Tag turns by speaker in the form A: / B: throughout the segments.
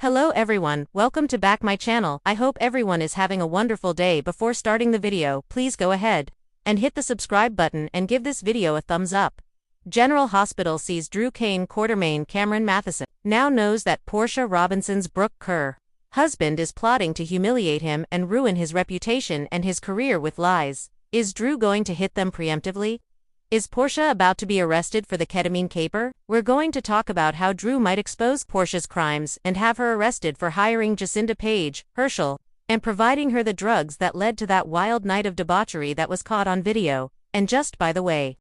A: Hello everyone, welcome to back my channel. I hope everyone is having a wonderful day. Before starting the video, please go ahead and hit the subscribe button and give this video a thumbs up. General Hospital sees Drew Kane Quartermain Cameron Matheson now knows that Portia Robinson's Brooke Kerr husband is plotting to humiliate him and ruin his reputation and his career with lies. Is Drew going to hit them preemptively? Is Portia about to be arrested for the ketamine caper? We're going to talk about how Drew might expose Portia's crimes and have her arrested for hiring Jacinda Page, Herschel, and providing her the drugs that led to that wild night of debauchery that was caught on video. And just by the way,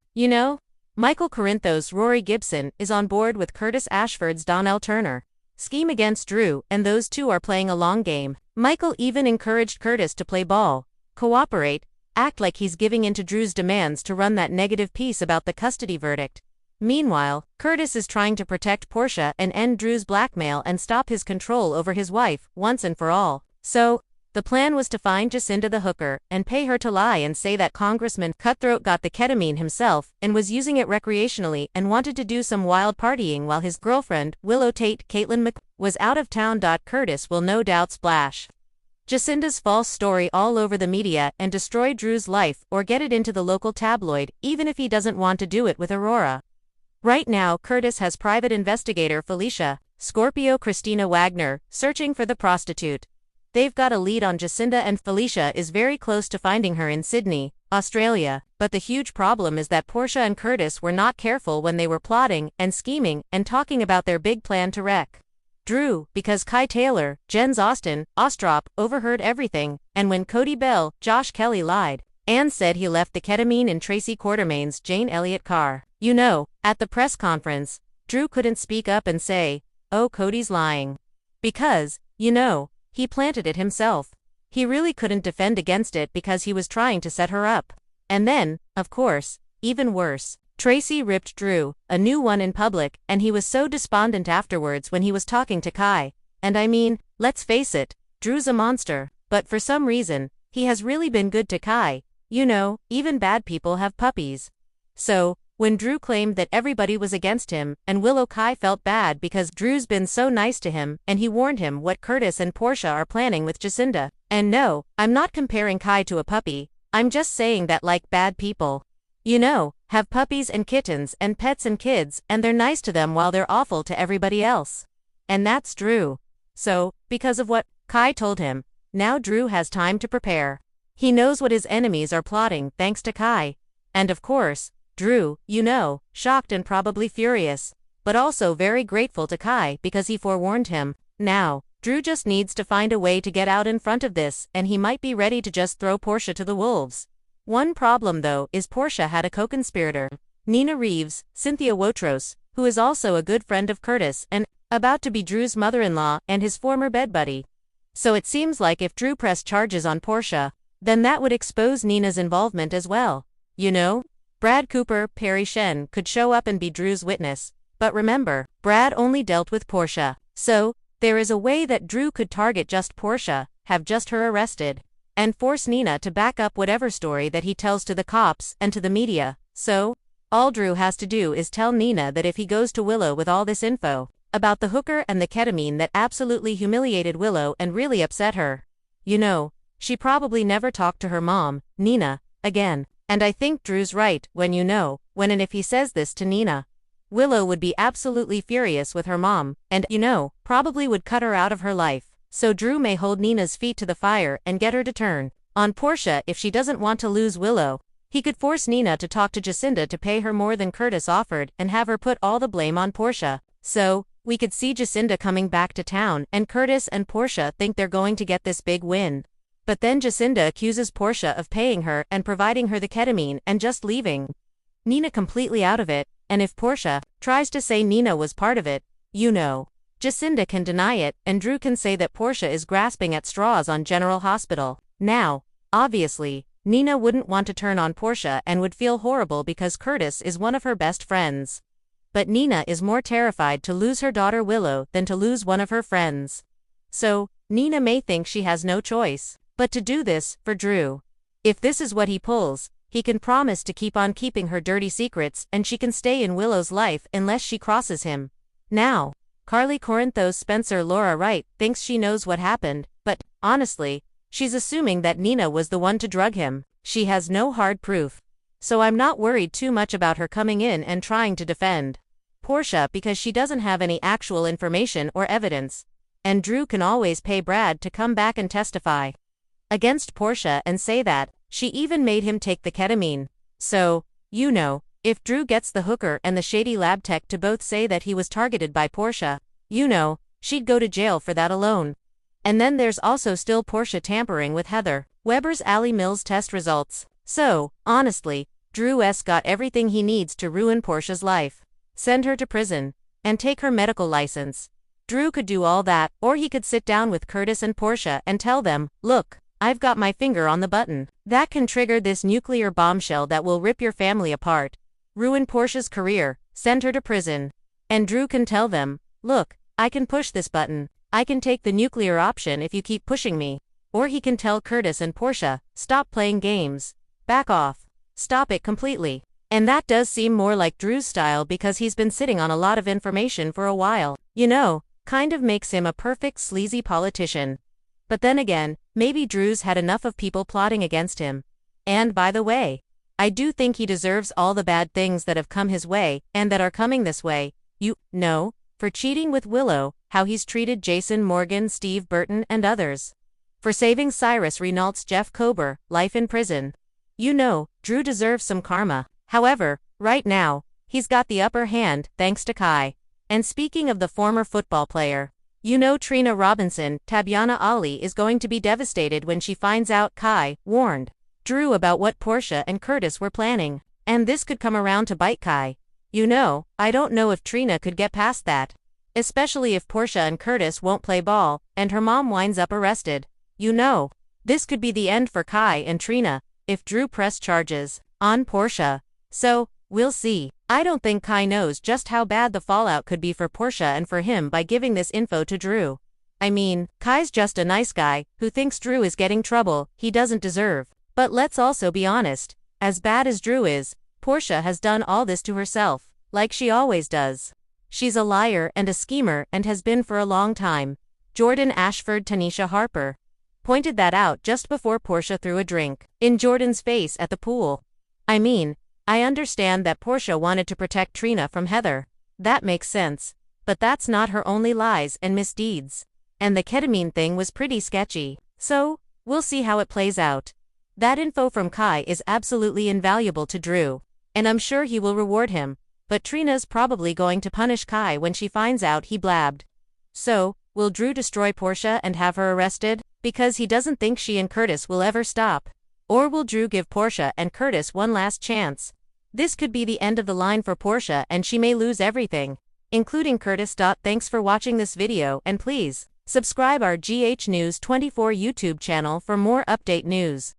A: Michael Corinthos' Rory Gibson is on board with Curtis Ashford's Donnell Turner scheme against Drew, and those two are playing a long game. Michael even encouraged Curtis to play ball, cooperate, act like he's giving in to Drew's demands to run that negative piece about the custody verdict. Meanwhile, Curtis is trying to protect Portia and end Drew's blackmail and stop his control over his wife, once and for all. So, the plan was to find Jacinda the hooker and pay her to lie and say that Congressman Cutthroat got the ketamine himself and was using it recreationally and wanted to do some wild partying while his girlfriend, Willow Tate Caitlin was out of town. Curtis will no doubt splash Jacinda's false story all over the media and destroy Drew's life or get it into the local tabloid, even if he doesn't want to do it with Aurora. Right now, Curtis has private investigator Felicia, Scorpio Christina Wagner, searching for the prostitute. They've got a lead on Jacinda and Felicia is very close to finding her in Sydney, Australia, but the huge problem is that Portia and Curtis were not careful when they were plotting and scheming and talking about their big plan to wreck Drew, because Kai Taylor, Jens Austen, Ostrop, overheard everything, and when Cody Bell, Josh Kelly lied and said he left the ketamine in Tracy Quartermain's Jane Elliott car. At the press conference, Drew couldn't speak up and say, "Oh, Cody's lying." Because, he planted it himself. He really couldn't defend against it because he was trying to set her up. And then, of course, even worse, Tracy ripped Drew a new one in public, and he was so despondent afterwards when he was talking to Kai. And I mean, let's face it, Drew's a monster, but for some reason, he has really been good to Kai. Even bad people have puppies. So, when Drew claimed that everybody was against him, and Willow Kai felt bad because Drew's been so nice to him, and he warned him what Curtis and Portia are planning with Jacinda. And no, I'm not comparing Kai to a puppy, I'm just saying that like bad people, have puppies and kittens and pets and kids, and they're nice to them while they're awful to everybody else. And that's Drew. So, because of what Kai told him, now Drew has time to prepare. He knows what his enemies are plotting thanks to Kai. And of course, Drew, shocked and probably furious, but also very grateful to Kai because he forewarned him. Now, Drew just needs to find a way to get out in front of this, and he might be ready to just throw Portia to the wolves. One problem though is Portia had a co-conspirator, Nina Reeves, Cynthia Wotros, who is also a good friend of Curtis and about to be Drew's mother-in-law and his former bed buddy. So it seems like if Drew pressed charges on Portia, then that would expose Nina's involvement as well. Brad Cooper, Perry Shen could show up and be Drew's witness, but remember, Brad only dealt with Portia. So, there is a way that Drew could target just Portia, have just her arrested, and force Nina to back up whatever story that he tells to the cops and to the media. So, all Drew has to do is tell Nina that if he goes to Willow with all this info about the hooker and the ketamine that absolutely humiliated Willow and really upset her, she probably never talked to her mom, Nina, again. And I think Drew's right when when and if he says this to Nina, Willow would be absolutely furious with her mom, and probably would cut her out of her life. So Drew may hold Nina's feet to the fire and get her to turn on Portia if she doesn't want to lose Willow. He could force Nina to talk to Jacinda to pay her more than Curtis offered and have her put all the blame on Portia. So, we could see Jacinda coming back to town and Curtis and Portia think they're going to get this big win. But then Jacinda accuses Portia of paying her and providing her the ketamine and just leaving Nina completely out of it, and if Portia tries to say Nina was part of it, Jacinda can deny it, and Drew can say that Portia is grasping at straws on General Hospital. Now, obviously, Nina wouldn't want to turn on Portia and would feel horrible because Curtis is one of her best friends. But Nina is more terrified to lose her daughter Willow than to lose one of her friends. So, Nina may think she has no choice but to do this for Drew. If this is what he pulls, he can promise to keep on keeping her dirty secrets and she can stay in Willow's life unless she crosses him. Now, Carly Corinthos Spencer Laura Wright thinks she knows what happened, but, honestly, she's assuming that Nina was the one to drug him. She has no hard proof. So I'm not worried too much about her coming in and trying to defend Portia because she doesn't have any actual information or evidence. And Drew can always pay Brad to come back and testify against Portia and say that she even made him take the ketamine. So, if Drew gets the hooker and the shady lab tech to both say that he was targeted by Portia, she'd go to jail for that alone. And then there's also still Portia tampering with Heather Weber's Allie Mills test results. So, honestly, Drew's got everything he needs to ruin Portia's life, send her to prison, and take her medical license. Drew could do all that, or he could sit down with Curtis and Portia and tell them, look, I've got my finger on the button. That can trigger this nuclear bombshell that will rip your family apart, ruin Portia's career, send her to prison. And Drew can tell them, look, I can push this button. I can take the nuclear option if you keep pushing me. Or he can tell Curtis and Portia, stop playing games. Back off. Stop it completely. And that does seem more like Drew's style because he's been sitting on a lot of information for a while. Kind of makes him a perfect sleazy politician. But then again, maybe Drew's had enough of people plotting against him. And by the way, I do think he deserves all the bad things that have come his way, and that are coming this way, for cheating with Willow, how he's treated Jason Morgan, Steve Burton, and others. For saving Cyrus Renault's Jeff Kober, life in prison. Drew deserves some karma. However, right now, he's got the upper hand, thanks to Kai. And speaking of the former football player, Trina Robinson, Tabyana Ali is going to be devastated when she finds out Kai warned Drew about what Portia and Curtis were planning. And this could come around to bite Kai. I don't know if Trina could get past that. Especially if Portia and Curtis won't play ball, and her mom winds up arrested. This could be the end for Kai and Trina, if Drew pressed charges on Portia. So, we'll see. I don't think Kai knows just how bad the fallout could be for Portia and for him by giving this info to Drew. I mean, Kai's just a nice guy who thinks Drew is getting trouble he doesn't deserve. But let's also be honest, as bad as Drew is, Portia has done all this to herself, like she always does. She's a liar and a schemer and has been for a long time. Jordan Ashford Tanisha Harper pointed that out just before Portia threw a drink in Jordan's face at the pool. I mean, I understand that Portia wanted to protect Trina from Heather. That makes sense. But that's not her only lies and misdeeds. And the ketamine thing was pretty sketchy. So, we'll see how it plays out. That info from Kai is absolutely invaluable to Drew. And I'm sure he will reward him. But Trina's probably going to punish Kai when she finds out he blabbed. So, will Drew destroy Portia and have her arrested? Because he doesn't think she and Curtis will ever stop. Or will Drew give Portia and Curtis one last chance? This could be the end of the line for Portia and she may lose everything, including Curtis. Thanks for watching this video and please, subscribe our GH News 24 YouTube channel for more update news.